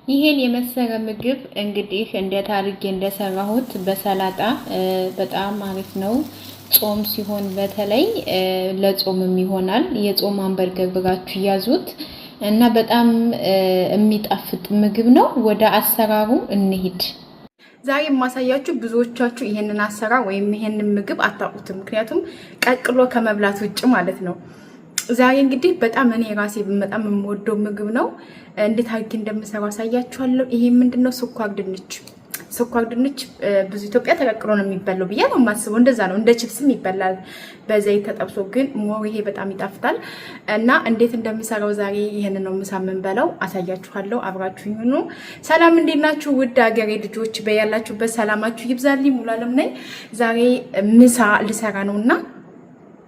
ይሄን የመሰለ ምግብ እንግዲህ እንዴት አድርጌ እንደሰራሁት በሰላጣ በጣም አሪፍ ነው። ጾም ሲሆን በተለይ ለጾምም ይሆናል። የጾም አንበርገር ብላችሁ ያዙት እና በጣም የሚጣፍጥ ምግብ ነው። ወደ አሰራሩ እንሂድ። ዛሬ የማሳያችሁ ብዙዎቻችሁ ይሄንን አሰራር ወይም ይሄንን ምግብ አታውቁትም፣ ምክንያቱም ቀቅሎ ከመብላት ውጭ ማለት ነው። ዛሬ እንግዲህ በጣም እኔ ራሴ በጣም የምወደው ምግብ ነው። እንዴት አድርጌ እንደምሰራው አሳያችኋለሁ። ይሄ ምንድነው? ስኳር ድንች ብዙ ኢትዮጵያ ተቀቅሎ ነው የሚበላው ብዬ ነው የማስበው። እንደዛ ነው፣ እንደ ቺፕስም ይበላል በዘይት ተጠብሶ፣ ግን ሞር ይሄ በጣም ይጣፍጣል። እና እንዴት እንደምሰራው ዛሬ ይሄንን ነው ምሳ የምንበላው፣ አሳያችኋለሁ። አብራችሁኝ ሁኑ። ሰላም፣ እንዴት ናችሁ ውድ ሀገሬ ልጆች? በያላችሁበት ሰላማችሁ ይብዛልኝ። ሙሉ አለም ነኝ። ዛሬ ምሳ ልሰራ ነውና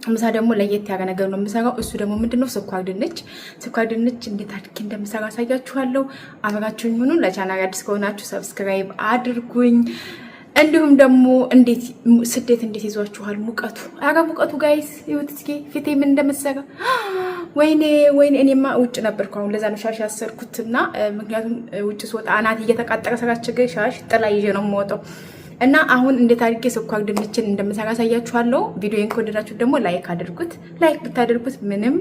ምሳ ደግሞ ለየት ያለ ነገር ነው የምሰራው። እሱ ደግሞ ምንድነው? ስኳር ድንች እንዴት አድርጌ እንደምሰራ አሳያችኋለሁ። አብራችሁኝ ሁኑ። ለቻናል አዲስ ከሆናችሁ ሰብስክራይብ አድርጉኝ። እንዲሁም ደግሞ ስደት እንዴት ይዟችኋል? ሙቀቱ ጋይስ ይሁት እስኪ ፊቴ ምን እንደመሰለ። ወይኔ እኔማ ውጭ ነበርኩ። አሁን ለዛ ነው ሻሽ ያሰርኩትና፣ ምክንያቱም ውጭ ስወጣ አናት እየተቃጠረ ስላስቸገረኝ ሻሽ ጥላ ይዤ ነው የምወጣው። እና አሁን እንዴት አድርጌ ስኳር ድንችን እንደምሰራ አሳያችኋለሁ። ቪዲዮን ከወደዳችሁ ደግሞ ላይክ አድርጉት። ላይክ ብታደርጉት ምንም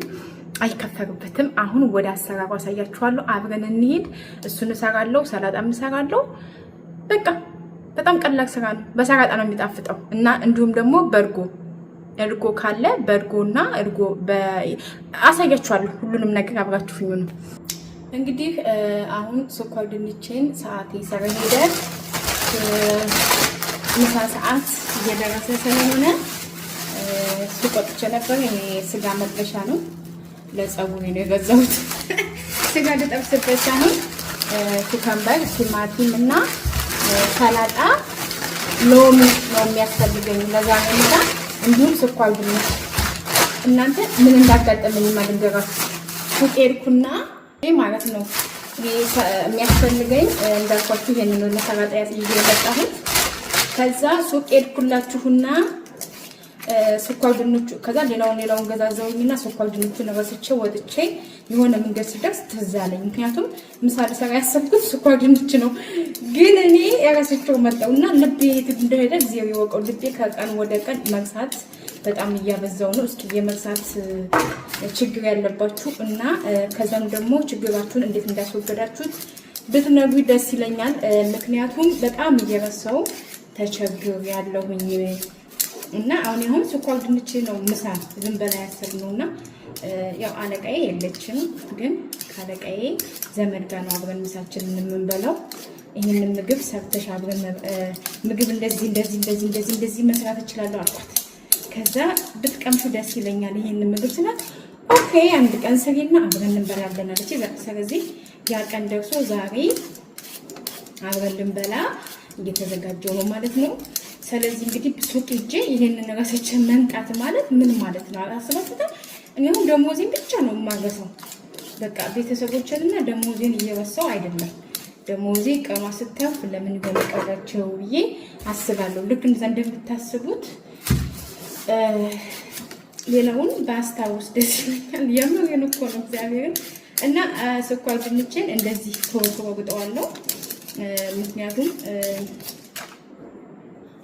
አይከፈልበትም። አሁን ወደ አሰራሩ አሳያችኋለሁ። አብረን እንሂድ። እሱን እሰራለሁ፣ ሰላጣም እሰራለሁ። በቃ በጣም ቀላል ስራ ነው። በሰላጣ ነው የሚጣፍጠው። እና እንዲሁም ደግሞ እርጎ ካለ በእርጎና እርጎ አሳያችኋለሁ። ሁሉንም ነገር አብራችሁኝ ነው። እንግዲህ አሁን ስኳር ድንችን ሰዓት ይሰራ ሄደ። ምሳ ሰዓት እየደረሰ ስለሆነ ስቆጥቼ ነበር። ይሄ ስጋ መጥበሻ ነው፣ ለፀጉሬ ነው የገዛሁት። ስጋ ልጠብስበት አሁን ኩከምበር፣ ቲማቲም እና ሰላጣ፣ ሎሚ ነው የሚያስፈልገኝ ለዛሬ ምሳ። እንዲሁም ስኳር ድንች። እናንተ ምን እንዳጋጠመኝ ልንገራችሁ። ሱቄርኩና ማለት ነው የሚያስፈልገኝ እንዳልኳችሁ ይሄንን ነው ለሰላጣ ይዤ የመጣሁት። ከዛ ሱቅ ሄድኩላችሁና ስኳር ድንቹ ከዛ ሌላውን ገዛዛውኝና ስኳር ድንቹን ረስቼ ወጥቼ የሆነ መንገድ ስደርስ ትዝ አለኝ። ምክንያቱም ምሳ ልሰራ ያሰብኩት ስኳር ድንች ነው፣ ግን እኔ ያረስቼው መጣውና ልቤ እንደሄደ እግዚአብሔር ይወቀው። ልቤ ከቀን ወደ ቀን መርሳት በጣም እያበዛው ነው። እስኪ የመርሳት ችግር ያለባችሁ እና ከዛም ደግሞ ችግራችሁን እንዴት እንዳስወገዳችሁት ብትነግሩ ደስ ይለኛል። ምክንያቱም በጣም እየረሳው ተቸግር ያለሁኝ እና አሁን ስኳር ድንች ነው ምሳ ዝም በላ ያሰብነውና ያው አለቃዬ የለችም፣ ግን ካለቃዬ ዘመድ ጋር ነው አብረን ምሳችንን የምንበላው። ይሄንን ምግብ ሰርተሽ አብረን ምግብ እንደዚህ መስራት እችላለሁ አልኳት። ከዛ ብትቀምሹ ደስ ይለኛል ይሄንን ምግብ ስላት፣ ኦኬ አንድ ቀን ስሪና አብረን እንበላለን አለች። ስለዚህ ያ ቀን ደርሶ ዛሬ አብረን ልንበላ እየተዘጋጀው ነው ማለት ነው። ስለዚህ እንግዲህ ሱቅ ሂጄ ይሄንን ረስቼ መንቃት ማለት ምን ማለት ነው አስባችሁታል? እኔም ደሞዜን ብቻ ነው የማገሰው። በቃ ቤተሰቦችንና ደሞዜን እየረሳው አይደለም። ደሞዜ ቀማ ስታፍ ለምን በመቀራቸው ብዬ አስባለሁ። ልክ እንደምታስቡት ሌላውን ባስታውስ ደስ ይለኛል። የምሬን እኮ ነው እግዚአብሔርን። እና ስኳር ድንችን እንደዚህ ተወግጠዋለሁ። ምክንያቱም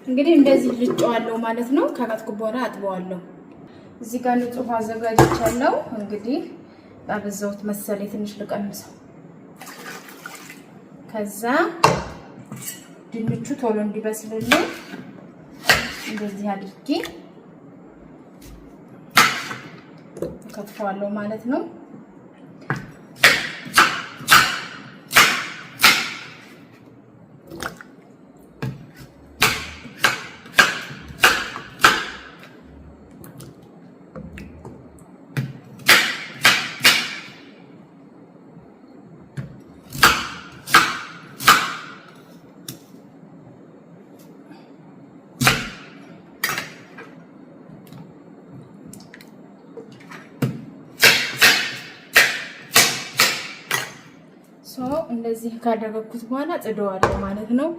እንግዲህ እንደዚህ ልጨዋለሁ ማለት ነው። ከራትኩ በኋላ አጥበዋለሁ። እዚህ ጋር ንጹህ ውሃ አዘጋጅቻለሁ። እንግዲህ ባበዛሁት መሰለኝ ትንሽ ልቀንሰው። ከዛ ድንቹ ቶሎ እንዲበስልልኝ እንደዚህ አድርጌ ከትፈዋለሁ ማለት ነው። እንደዚህ ካደረኩት በኋላ ጽደዋለሁ ማለት ነው።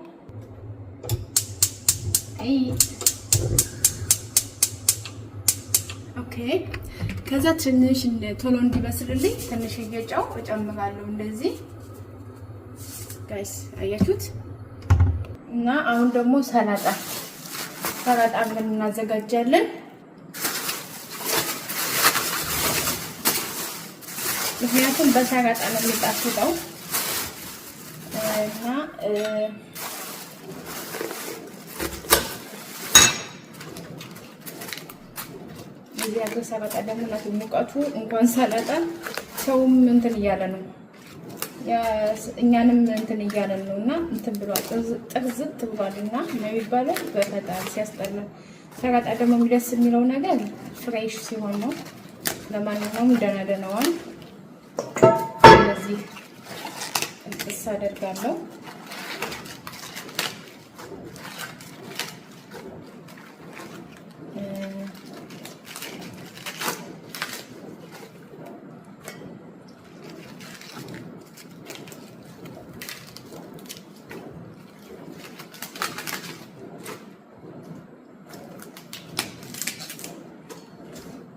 ኦኬ ከዛ ትንሽ ቶሎ እንዲበስልልኝ ትንሽ እየጨው እጨምራለሁ እንደዚህ ጋይስ አያችሁት። እና አሁን ደግሞ ሰላጣ ብለን እናዘጋጃለን። ምክንያቱም በሰላጣ ነው የሚጣፍጠው እና እዚህ ያለው ሰላጣ ደግሞ ሙቀቱ እንኳን ሰላጣ ሰውም እንትን እያለ ነው እኛንም እንትን እያለን ነው እና እንትን ብሏል፣ ጥርዝት ብሏልና ነው የሚባለው። በፈጣሪ ሲያስጠላ። ሰላጣ ደግሞ የሚደስ የሚለው ነገር ፍሬሽ ሲሆን ነው። ለማንኛውም ደህናዋል እንደዚህ እንጥስ አደርጋለሁ።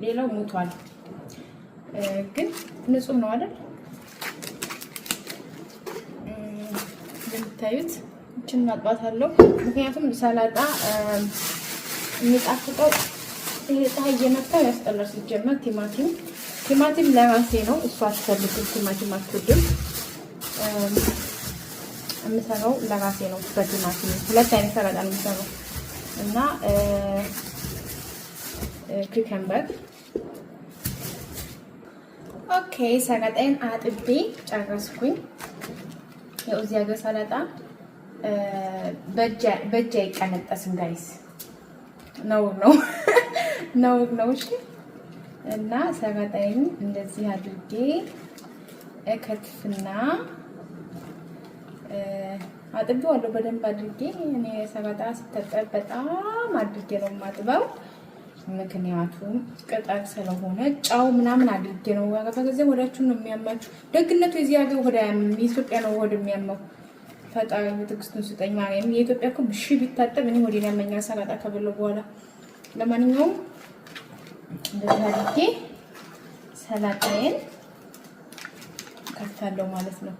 ሌላው ሞቷል ግን ንጹህ ነው አይደል? እንደምታዩት እችን ማጥባታለሁ። ምክንያቱም ሰላጣ የሚጣፍጠው ይሄ ፀሐይ እየመታው ያስጠላል። ሲጀመር ቲማቲም ለራሴ ነው፣ እሷ አትፈልግም። ቲማቲም አትወድም። የምሰራው ለራሴ ነው በቲማቲም። ሁለት አይነት ሰላጣ ነው የምሰራው እና ኩከምበር። ኦኬ ሰላጣዬን አጥቤ ጨረስኩኝ። ያው እዚህ ሀገር ሰላጣ በእጅ አይቀነጠስም ጋይስ፣ ነው። እሺ እና ሰላጣዬን እንደዚህ አድርጌ እከትፍና አጥቤዋለሁ በደንብ አድርጌ። እኔ ሰላጣ ሲታጠብ በጣም አድርጌ ነው የማጥበው፣ ምክንያቱም ቅጠል ስለሆነ ጫው ምናምን አድርጌ ነው። በጊዜ ወዳችሁን ነው የሚያማችሁ። ደግነቱ የዚህ ሀገር ወደ የኢትዮጵያ ነው ወደ የሚያመው። ፈጣሪ ትዕግስቱን ስጠኝ ማርያም። የኢትዮጵያ እኮ ብሺ ቢታጠብ እኔ ወደ ያመኛል ሰላጣ ከበለው በኋላ። ለማንኛውም እንደዚህ አድርጌ ሰላጣዬን ከፍታለሁ ማለት ነው።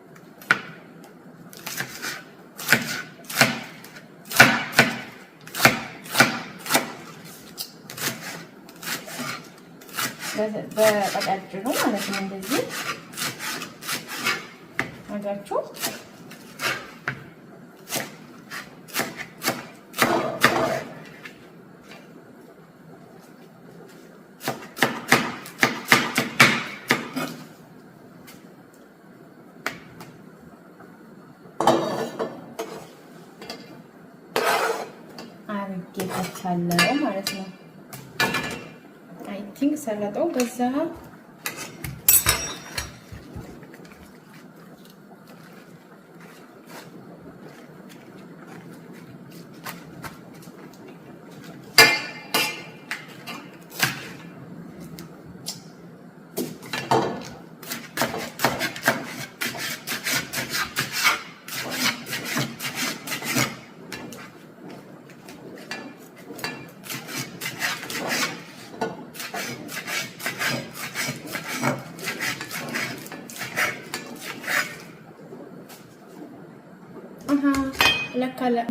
በቀጫጭኑ ማለት ነው። እንደዚህ አጋችሁ አርጌ ከታለው ማለት ነው። አይ ቲንክ ሰላጣው በዛ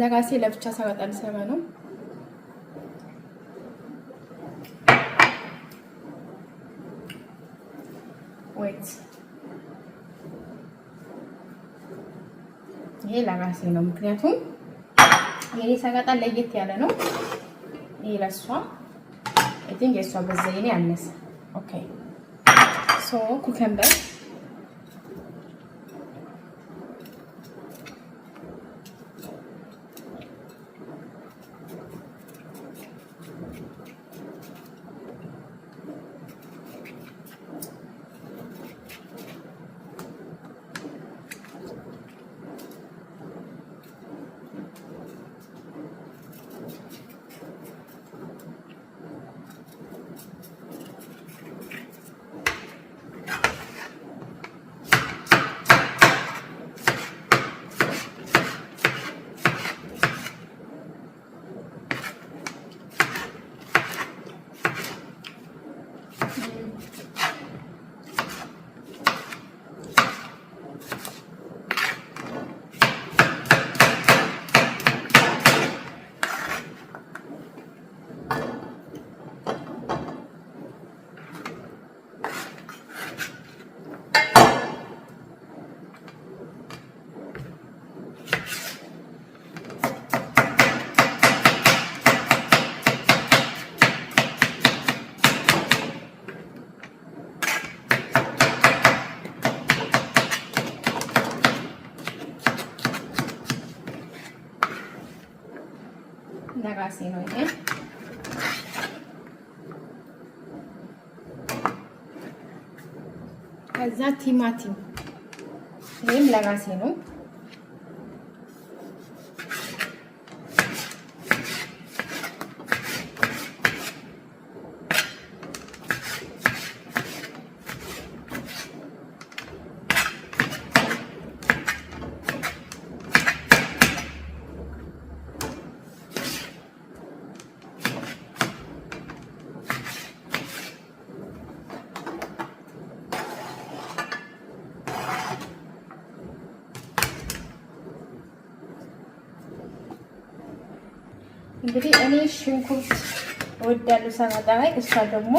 ለራሴ ለብቻ ሰላጣ ልሰራ ነው። ወይት ይሄ ለራሴ ነው፣ ምክንያቱም የኔ ሰላጣ ለየት ያለ ነው። ይሄ ለሷ አይ ቲንክ የሷ በዛ የኔ አነሰ። ኦኬ ሶ ኩከምበር ለራሴ ነው ይሄ። ከዛ ቲማቲም ይሄም ለራሴ ነው። እንግዲህ እኔ ሽንኩርት እወዳለሁ ሰላጣ ላይ፣ እሷ ደግሞ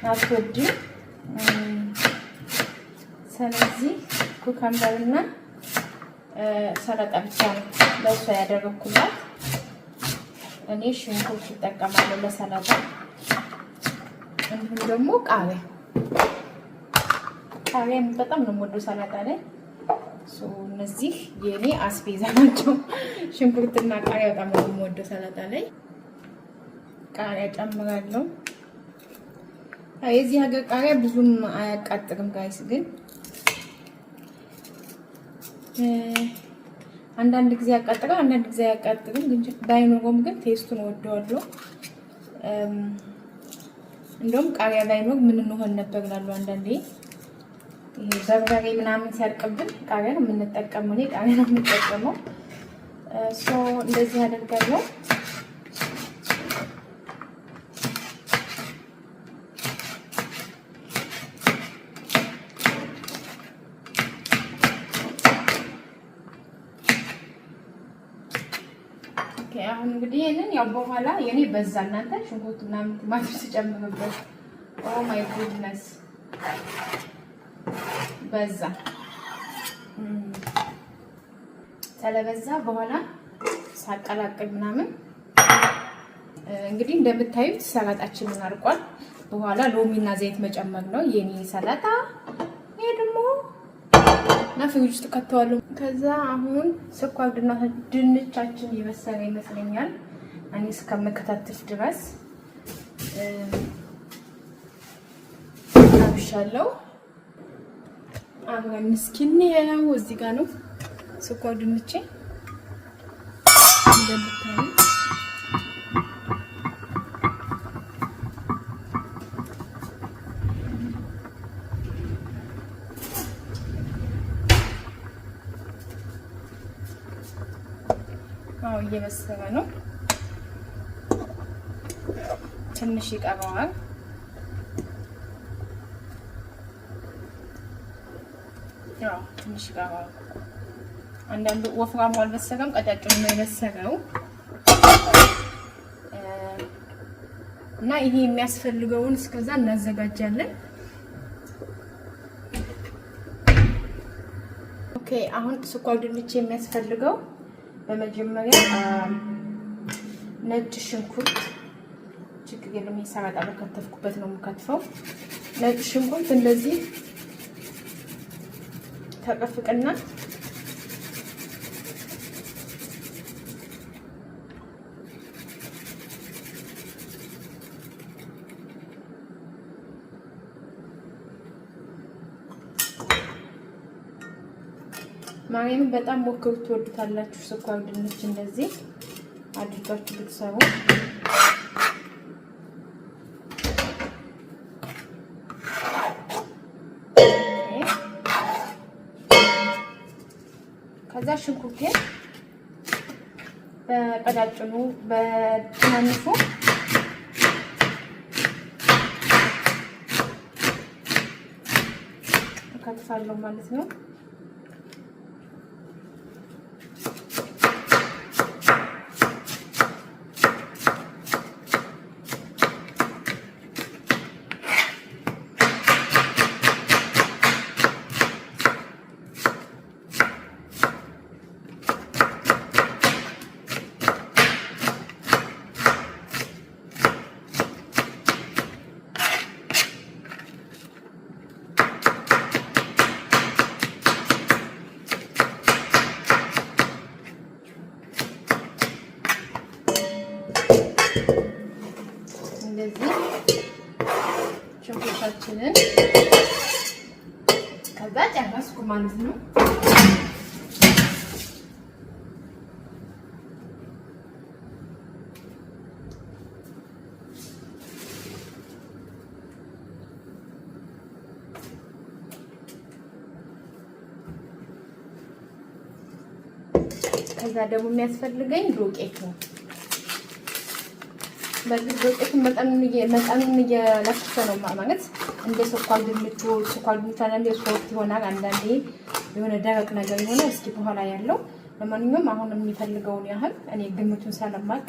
አትወድም። ስለዚህ ኩከምበርና ሰላጣ ብቻ ነው ለእሷ ያደረኩላት። እኔ ሽንኩርት እጠቀማለሁ ለሰላጣ፣ እንዲሁም ደግሞ ቃሪያ በጣም ነው የምወደው ሰላጣ ላይ። እነዚህ የኔ አስቤዛ ናቸው። ሽንኩርትና ቃሪያ በጣም ነው የምወደው ሰላጣ ላይ። ቃሪያ ጨምራለሁ። የዚህ ሀገር ቃሪያ ብዙም አያቃጥርም ጋይስ፣ ግን አንዳንድ ጊዜ ያቃጥራል፣ አንዳንድ ጊዜ አያቃጥርም። ግን ባይኖርም ግን ቴስቱን ወደዋለሁ። እንደውም ቃሪያ ባይኖር ምን እንሆን ነበር እላለሁ አንዳንዴ። ይሄ በርበሬ ምናምን ሲያልቅብን ቃሪያ ነው የምንጠቀመው። እኔ ቃሪያ ነው የምንጠቀመው። እንደዚህ አደርጋለሁ። አሁን እንግዲህ ይሄንን ያው በኋላ የኔ በዛ እናንተ ሽንኩርት ምናምን ቲማቲም ተጨምሩበት። ኦ ማይ ጉድነስ በዛ ስለበዛ በኋላ ሳቀላቅል ምናምን እንግዲህ እንደምታዩት ሰላጣችንን አርቋል። በኋላ ሎሚና ዘይት መጨመር ነው የኔ ሰላጣ። ይሄ ደግሞ ፍሪጅ ውስጥ ከተዋለሁ። ከዛ አሁን ስኳር ድንቻችን የበሰለ ይመስለኛል እኔ እስከምከታተፍ ድረስ አብሻለሁ። አብረን ምስኪን ያው እዚህ ጋር ነው ስኳር ድንቼ እንደምታዩ። እየበሰለ ነው። ትንሽ ይቀረዋል። ትንሽ ይቀረዋል። አንዳንዱ ወፍራሙ አልበሰለም፣ ቀጫጭኑ ነው የበሰለው እና ይሄ የሚያስፈልገውን እስከዛ እናዘጋጃለን። ኦኬ አሁን ስኳር ድንች የሚያስፈልገው በመጀመሪያ ነጭ ሽንኩርት ችግር የለም ሰላጣ በከተፍኩበት ነው የምከትፈው። ነጭ ሽንኩርት እንደዚህ ተቀፍቅና ማሪም በጣም ሞክሩ፣ ትወዱታላችሁ። ስኳር ድንች እንደዚህ አድርጋችሁ ብትሰሩ ከዛ ሽንኩርቴ በቀዳጭኑ በትናንሹ እከትፋለሁ ማለት ነው። ዱቄታችንን ከዛ ጨረስኩ ማለት ነው። ከዛ ደግሞ የሚያስፈልገኝ ዱቄት ነው። በዚህ ዱቄት መጠኑን እየለኩት ነው ማለት እንደ ስኳር ድንቹ አንዳንዴ ሶፍት ይሆናል፣ አንዳንዴ የሆነ ደረቅ ነገር ይሆናል። እስኪ በኋላ ያለው ለማንኛውም አሁን የሚፈልገውን ያህል እኔ ግምቱን ስለማቅ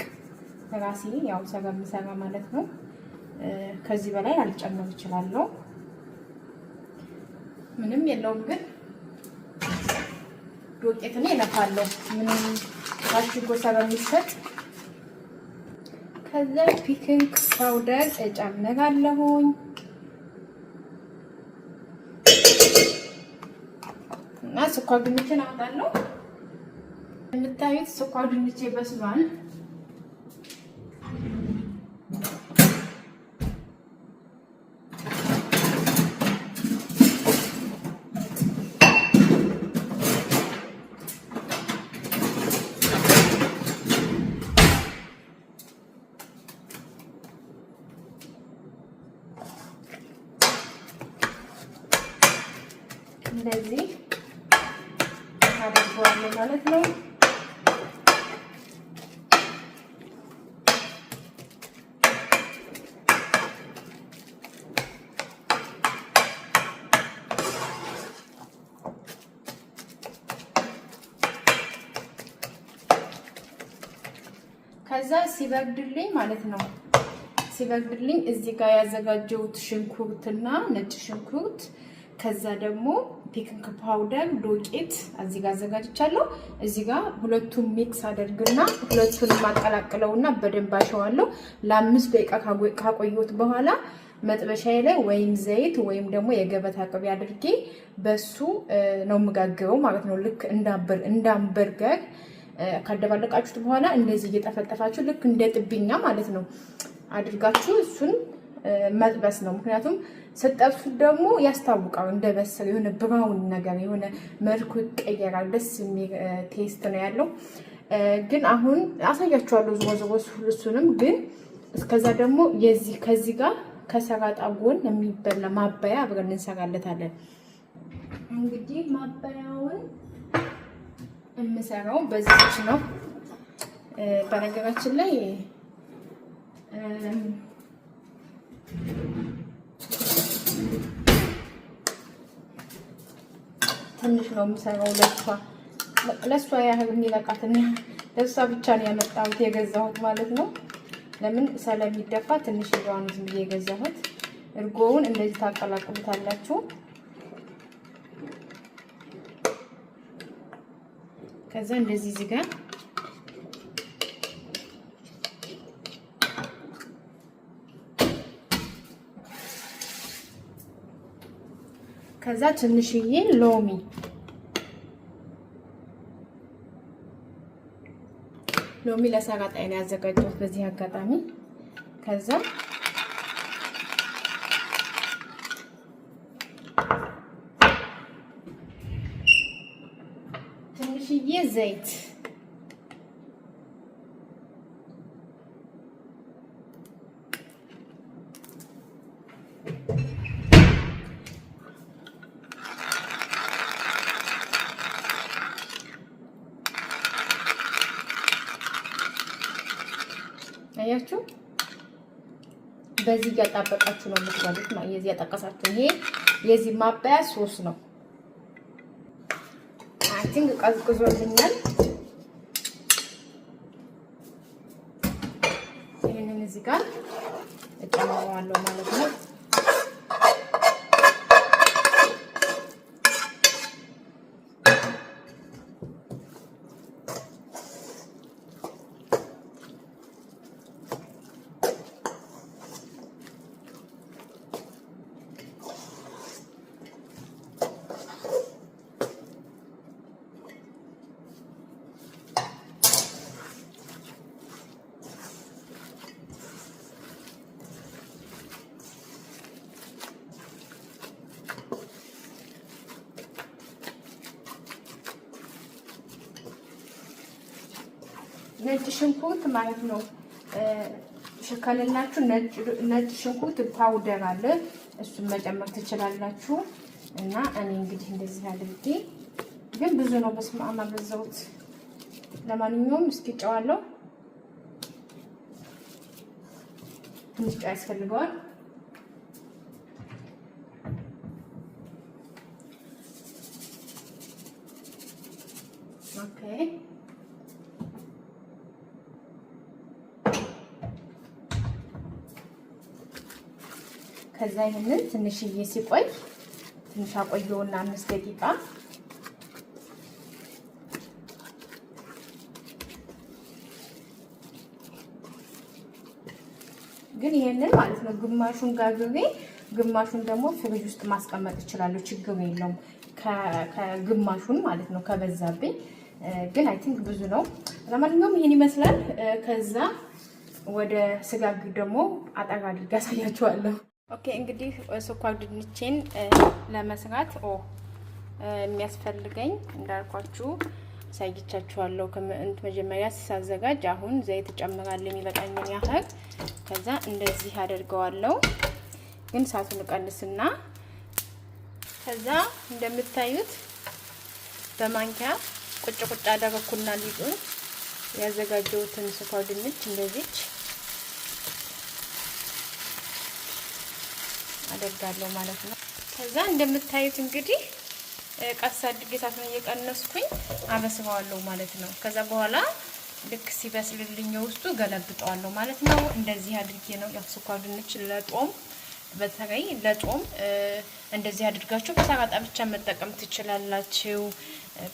ራሴ ያው ስለምሰራ ማለት ነው ከዚህ በላይ አልጨምር እችላለሁ። ምንም የለውም ግን ዱቄትን እለፋለሁ ምንም ታሽጎ ስለሚሰጥ። ከዛ ቤኪንግ ፓውደር እጨምራለሁኝ እና ስኳር ድንችን አወጣለሁ። የምታዩት ስኳር ድንቼ በስሏል። እንደዚህ አደርገዋለሁ ማለት ነው። ከዛ ሲበርድልኝ ማለት ነው ሲበርድልኝ እዚህ ጋር ያዘጋጀሁት ሽንኩርትና ነጭ ሽንኩርት ከዛ ደግሞ ቤኪንግ ፓውደር ዱቄት እዚህ ጋር አዘጋጅቻለሁ። እዚህ ጋር ሁለቱን ሚክስ አደርግና ሁለቱን ማቀላቅለውና በደንብ አሸዋለሁ። ለ5 ደቂቃ ካቆየሁት በኋላ መጥበሻዬ ላይ ወይም ዘይት ወይም ደግሞ የገበታ ቅቤ አድርጌ በሱ ነው የምጋግረው ማለት ነው። ልክ እንዳምበርገር ካደባለቃችሁት በኋላ እንደዚህ እየጠፈጠፋችሁ ልክ እንደ ጥብኛ ማለት ነው አድርጋችሁ እሱን መጥበስ ነው። ምክንያቱም ስትጠብሱት ደግሞ ያስታውቃል እንደበሰለ የሆነ ብራውን ነገር የሆነ መልኩ ይቀየራል። ደስ የሚል ቴስት ነው ያለው። ግን አሁን አሳያችኋለሁ እሱንም። ግን እስከዛ ደግሞ ከዚህ ጋር ከሰላጣ ጎን የሚበላ ማባያ አብረን እንሰራለታለን። እንግዲህ ማባያውን የምሰራው በዚች ነው። በነገራችን ላይ ትንሽ ነው የምሰራው ለሷ ያህል የሚበቃትና ለሷ ብቻ ነው ያመጣሁት የገዛሁት ማለት ነው። ለምን ስለሚደፋ ትንሽ ይዟን ዝም ብዬ የገዛሁት። እርጎውን እንደዚህ ታቀላቅሉታላችሁ። ከዛ እንደዚህ እዚህ ጋር ከዛ ትንሽዬ ሎሚ ለሰላጣ ነው ያዘጋጀሁት በዚህ አጋጣሚ። ከዛ ትንሽዬ ዘይት አያችሁ፣ በዚህ እያጣበቃችሁ ነው የምትበሉት። የዚህ ያጠቀሳችሁ ይሄ የዚህ ማባያ ሶስ ነው። አይ ቲንክ ቀዝቅዞልኛል። ይሄንን እዚህ ጋር እጨምረዋለሁ ማለት ነው። ነጭ ሽንኩርት ማለት ነው። ከሌላችሁ ነጭ ሽንኩርት ፓውደር አለ፣ እሱን መጨመር ትችላላችሁ። እና እኔ እንግዲህ እንደዚህ አድርጌ ግን ብዙ ነው። በስመ አብ አበዛሁት። ለማንኛውም እስኪ ጨዋለሁ። ትንሽ ጨው ያስፈልገዋል። ኦኬ ከዛ ይሄንን ትንሽዬ ሲቆይ ትንሽ አቆየውና 5 ደቂቃ ግን ይሄንን ማለት ነው ግማሹን ጋግሬ ግማሹን ደግሞ ፍሪጅ ውስጥ ማስቀመጥ እችላለሁ። ችግር የለውም። ከግማሹን ማለት ነው ከበዛብኝ ግን አይ ቲንክ ብዙ ነው። ለማንኛውም ይሄን ይመስላል። ከዛ ወደ ስጋግ ደግሞ አጠጋ አድርጌ አሳያችኋለሁ። ኦኬ እንግዲህ ስኳር ድንቼን ለመስራት የሚያስፈልገኝ እንዳልኳችሁ ሳይቻችኋለሁ። መጀመሪያ ሳዘጋጅ አሁን ዘይት ጨምራለሁ የሚበቃኝን ያህል። ከዛ እንደዚህ አደርገዋለሁ። ግን ሳቱን ቀንስና ከዛ እንደምታዩት በማንኪያ ቁጭ ቁጭ አደረኩና ሊጡን ያዘጋጀሁትን ስኳር ድንች እንደዚች አደርጋለሁ ማለት ነው። ከዛ እንደምታዩት እንግዲህ ቀስ አድርጌ ሳቱን እየቀነስኩኝ አበስለዋለሁ ማለት ነው። ከዛ በኋላ ልክ ሲበስልልኝ ውስጡ ገለብጠዋለሁ ማለት ነው። እንደዚህ አድርጌ ነው ያው ስኳር ድንች ለጦም በተለይ ለጦም እንደዚህ አድርጋችሁ በሰላጣ ብቻ መጠቀም ትችላላችሁ።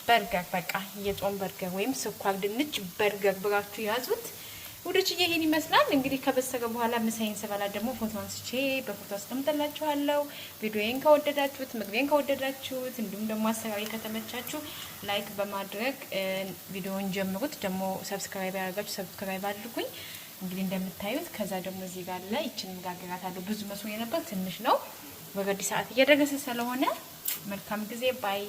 በርገር በቃ የጦም በርገር ወይም ስኳር ድንች በርገር ብላችሁ ያዙት። ውዶች ይሄን ይመስላል እንግዲህ። ከበሰለ በኋላ ምሳዬን ስበላ ደግሞ ፎቶ አንስቼ በፎቶ አስቀምጥላችኋለሁ። ቪዲዮዬን ከወደዳችሁት፣ ምግቤን ከወደዳችሁት፣ እንዲሁም ደግሞ አሰራሪ ከተመቻችሁ ላይክ በማድረግ ቪዲዮውን ጀምሩት። ደግሞ ሰብስክራይብ ያደርጋችሁ ሰብስክራይብ አድርጉኝ። እንግዲህ እንደምታዩት ከዛ ደግሞ እዚህ ጋር ላይ እቺን ጋግራታለሁ። ብዙ መስሎ የነበር ትንሽ ነው። ወረዲ ሰዓት እየደረሰ ስለሆነ መልካም ጊዜ ባይ